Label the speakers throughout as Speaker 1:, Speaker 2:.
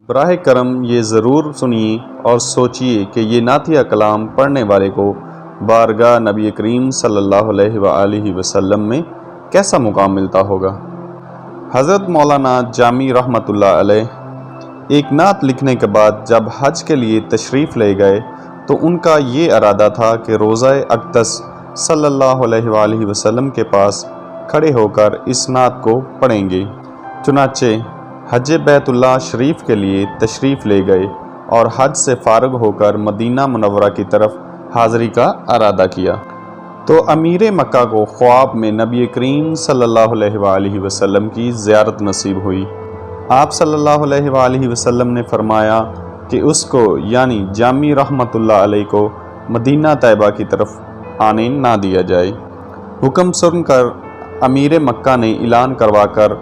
Speaker 1: براہ کرم یہ ضرور سنیے اور سوچئے کہ یہ نعتیہ کلام پڑھنے والے کو بارگاہ نبی کریم صلی اللہ علیہ وآلہ وسلم میں کیسا مقام ملتا ہوگا۔ حضرت مولانا جامی رحمۃ اللہ علیہ ایک نعت لکھنے کے بعد جب حج کے لیے تشریف لے گئے تو ان کا یہ ارادہ تھا کہ روضہ اقدس صلی اللہ علیہ وآلہ وسلم کے پاس کھڑے ہو کر اس نعت کو پڑھیں گے۔ چنانچہ حج بیت اللہ شریف کے لیے تشریف لے گئے اور حج سے فارغ ہو کر مدینہ منورہ کی طرف حاضری کا ارادہ کیا تو امیر مکہ کو خواب میں نبی کریم صلی اللہ علیہ وآلہ وسلم کی زیارت نصیب ہوئی۔ آپ صلی اللہ علیہ وآلہ وسلم نے فرمایا کہ اس کو یعنی جامی رحمۃ اللہ علیہ کو مدینہ طیبہ کی طرف آنے نہ دیا جائے۔ حکم سن کر امیر مکہ نے اعلان کروا کر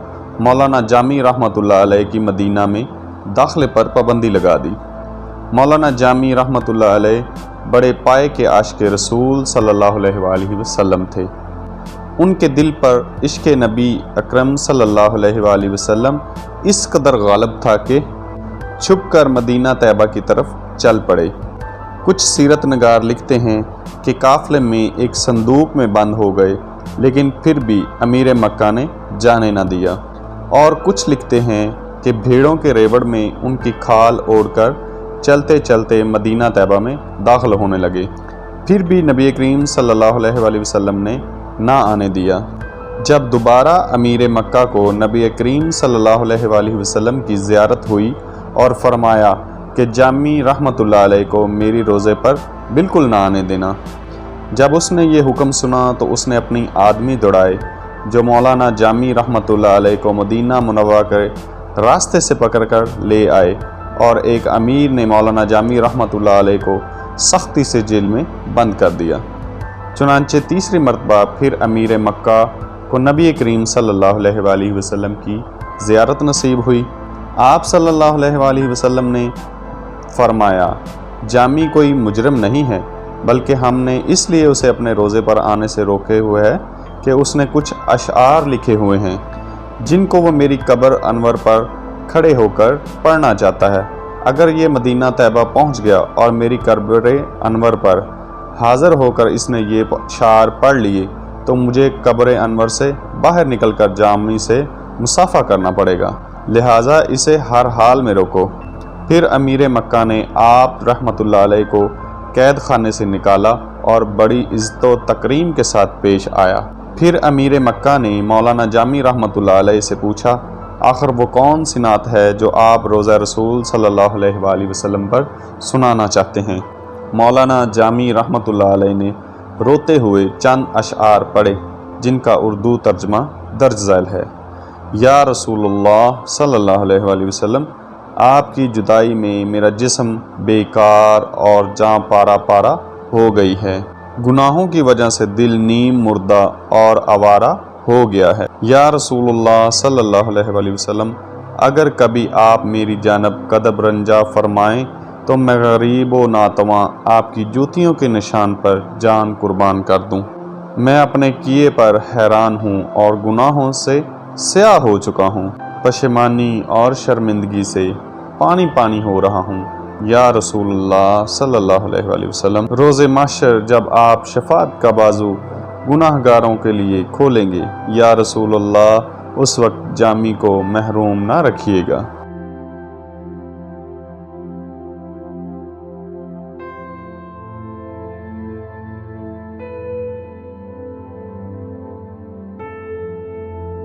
Speaker 1: مولانا جامی رحمۃ اللہ علیہ کی مدینہ میں داخلے پر پابندی لگا دی۔ مولانا جامی رحمۃ اللہ علیہ بڑے پائے کے عاشق رسول صلی اللہ علیہ وآلہ وسلم تھے۔ ان کے دل پر عشق نبی اکرم صلی اللہ علیہ وآلہ وسلم اس قدر غالب تھا کہ چھپ کر مدینہ طیبہ کی طرف چل پڑے۔ کچھ سیرت نگار لکھتے ہیں کہ قافلے میں ایک صندوق میں بند ہو گئے لیکن پھر بھی امیر مکہ نے جانے نہ دیا، اور کچھ لکھتے ہیں کہ بھیڑوں کے ریوڑ میں ان کی کھال اوڑھ کر چلتے چلتے مدینہ طیبہ میں داخل ہونے لگے، پھر بھی نبی کریم صلی اللہ علیہ وآلہ وسلم نے نہ آنے دیا۔ جب دوبارہ امیر مکہ کو نبی کریم صلی اللہ علیہ وآلہ وسلم کی زیارت ہوئی اور فرمایا کہ جامی رحمۃ اللہ علیہ کو میری روضے پر بالکل نہ آنے دینا۔ جب اس نے یہ حکم سنا تو اس نے اپنی آدمی دوڑائے جو مولانا جامی رحمۃ اللہ علیہ کو مدینہ منورہ کے راستے سے پکڑ کر لے آئے، اور ایک امیر نے مولانا جامی رحمۃ اللہ علیہ کو سختی سے جیل میں بند کر دیا۔ چنانچہ تیسری مرتبہ پھر امیر مکہ کو نبی کریم صلی اللہ علیہ وآلہ وسلم کی زیارت نصیب ہوئی۔ آپ صلی اللہ علیہ وآلہ وسلم نے فرمایا، جامی کوئی مجرم نہیں ہے، بلکہ ہم نے اس لیے اسے اپنے روزے پر آنے سے روکے ہوئے ہے کہ اس نے کچھ اشعار لکھے ہوئے ہیں جن کو وہ میری قبر انور پر کھڑے ہو کر پڑھنا چاہتا ہے۔ اگر یہ مدینہ طیبہ پہنچ گیا اور میری قبر انور پر حاضر ہو کر اس نے یہ اشعار پڑھ لیے تو مجھے قبر انور سے باہر نکل کر جامی سے مصافحہ کرنا پڑے گا، لہٰذا اسے ہر حال میں روکو۔ پھر امیر مکہ نے آپ رحمۃ اللہ علیہ کو قید خانے سے نکالا اور بڑی عزت و تکریم کے ساتھ پیش آیا۔ پھر امیر مکہ نے مولانا جامی رحمۃ اللہ علیہ سے پوچھا، آخر وہ کون سی نعت ہے جو آپ روضہ رسول صلی اللہ علیہ وآلہ وسلم پر سنانا چاہتے ہیں؟ مولانا جامی رحمۃ اللہ علیہ نے روتے ہوئے چند اشعار پڑھے جن کا اردو ترجمہ درج ذیل ہے۔ یا رسول اللہ صلی اللہ علیہ وآلہ وسلم، آپ کی جدائی میں میرا جسم بیکار اور جاں پارا پارا ہو گئی ہے، گناہوں کی وجہ سے دل نیم مردہ اور آوارہ ہو گیا ہے۔ یا رسول اللہ صلی اللہ علیہ وآلہ وسلم، اگر کبھی آپ میری جانب قدم رنجا فرمائیں تو میں غریب و ناتواں آپ کی جوتیوں کے نشان پر جان قربان کر دوں۔ میں اپنے کیے پر حیران ہوں اور گناہوں سے سیاہ ہو چکا ہوں، پشیمانی اور شرمندگی سے پانی پانی ہو رہا ہوں۔ یا رسول اللہ صلی اللہ علیہ وآلہ وسلم، روز محشر جب آپ شفاعت کا بازو گناہ گاروں کے لیے کھولیں گے، یا رسول اللہ اس وقت جامی کو محروم نہ رکھیے گا۔